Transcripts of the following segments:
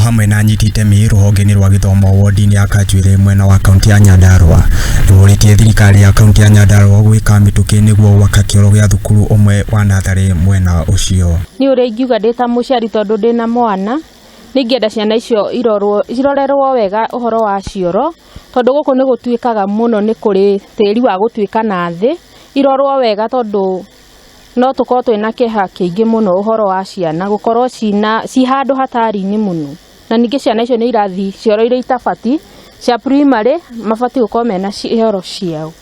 hamwe na anyiti itemi ruhonge-inĩ rwa gĩthomo wodi-inĩ ya Kanjuĩrĩ mwena wa kaunti ya Nyandarua nĩmũrĩtie thirikari ya kaunti ya Nyandarua gwĩka mĩtũkĩ nĩguo gwaka kĩoro gĩa thukuru ũmwe wa natharĩ mwena ũcio. Nĩ ũrĩa ingiuga ndĩ ta mũciari tondũ ndĩna mwana nĩngĩenda ciana icio irorerwo wega ũhoro wa cioro tondũ gũkũ nĩ gũtuĩkaga mũno nĩ kũrĩ tĩri wa gũtuĩka na thĩ irorwo wega tondũ no tũkorwo twĩna kĩeha kĩingĩ mũno ũhoro wa ciana gũkorwo ci handũ hatari-inĩ mũno na ningĩ ciana icio nĩ irathi cioro iria itabati cia primary mabati gũkorwo mena cioro ciao.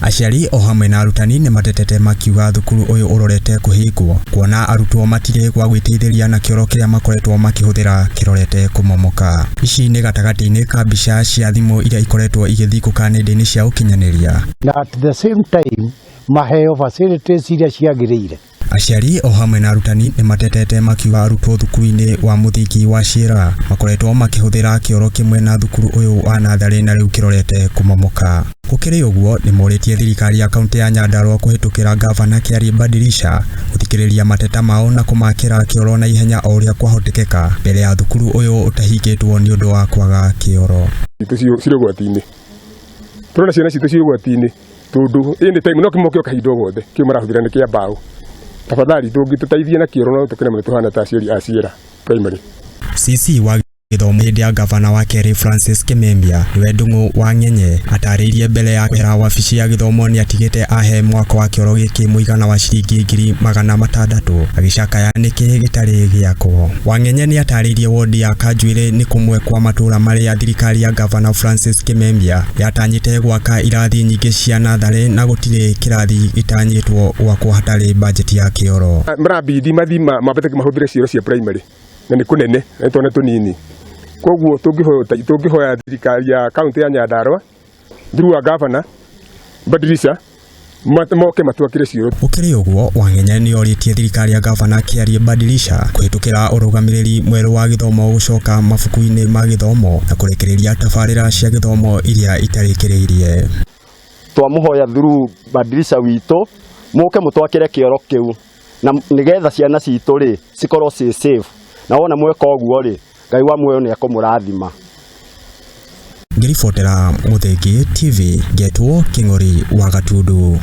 Aciari o hamwe na arutani nĩ matetete makiuga thukuru ũyũ ũrorete kũhingwo kuona arutwo matirĩ gwa gwĩteithĩria na kĩoro kĩrĩa makoretwo makĩhũthĩra kĩrorete kũmomoka. Ici nĩ gatagatĩ-inĩ ka mbica cia thimũ iria ikoretwo igĩthikũka nenda-inĩ cia ũkinyanĩria. Na at the same time maheo facilities iria ciagĩrĩire. Aciari o hamwe na arutani nĩ matetete makiuga arutwo thukuru-inĩ wa mũthingi wa Ciĩra makoretwo makĩhũthĩra kĩoro kĩmwe na thukuru ũyũ wa natharĩ na rĩu kĩrorete kũmomoka. Gũkĩrĩ ũguo nĩ morĩtie thirikari ya kaunti ya Nyandarua kũhĩtũkĩra gavana Kĩarĩ Badilisha gũthikĩrĩria mateta mao na kũmakĩra kĩoro na ihenya o ũrĩa kwahotekeka mbere ya thukuru ũyũ ũtahingĩtwo nĩ ũndũ wa kwaga kĩoro. Cirĩ ũgwati-inĩ. Tũrona ciana citũ cirĩ ũgwati-inĩ tondũ ĩndĩ time no kĩmokio kahinda gothe kĩu marahũthĩra nĩ kĩa mbaũ. Tafadhali tũngĩtũteithie na kĩoro no tũkene tũhana ta aciari a Ciĩra primary. CC wa gĩthomo hĩndĩ ya gavana wa Kerĩ Francis Kimemia nĩwe Ndung'u wa Ng'enye atarĩirie mbere ya kwĩra wabici ya gĩthomo nĩ atigĩte ahe mwaka wa kĩoro gĩkĩ mũigana wa ciringi 600,000 agĩcakaya nĩkĩ gĩtarĩ gĩakwo. Wa Ng'enye nĩ atarĩirie wodi ya Kanjuĩrĩ nĩ kũmwe kwa matũra marĩa thirikari ya gavana Francis Kimemia yatanyĩte gwaka irathi nyingĩ cia natharĩ na gũtirĩ kĩrathi gĩtanyĩtwo gwakwo hatarĩ bajeti ya kĩoro. Marabidi mathima mabete mahũthĩre cioro cia primary na nĩ kũnene na twana tũnini. Koguo tũngĩhoya thirikari ya kaunti ya Nyandarua through wa gavana Badilisha moke matwakĩre cioro. Gũkĩrĩ ũguo Wa Ng'enye nĩ orĩtie thirikari ya gavana Kĩarĩ Badilisha kũhĩtũkĩra ũrũgamĩrĩri mwerũ wa gĩthomo gũcoka mabuku-inĩ ma gĩthomo na kũrekereria tabarĩra cia gĩthomo iria itarĩkĩrĩirie. Twamũhoya through Badilisha witũ moke mũtwakĩre kĩoro kĩu na nĩgetha ciana citũ rĩ cikorwo ci safe na wona mweka ũguo rĩ Ngai wa muoyo nĩ akũmũrathima. Ngĩribotera Mũthingi TV Ngetwo Kĩng'ori wa Gatundu.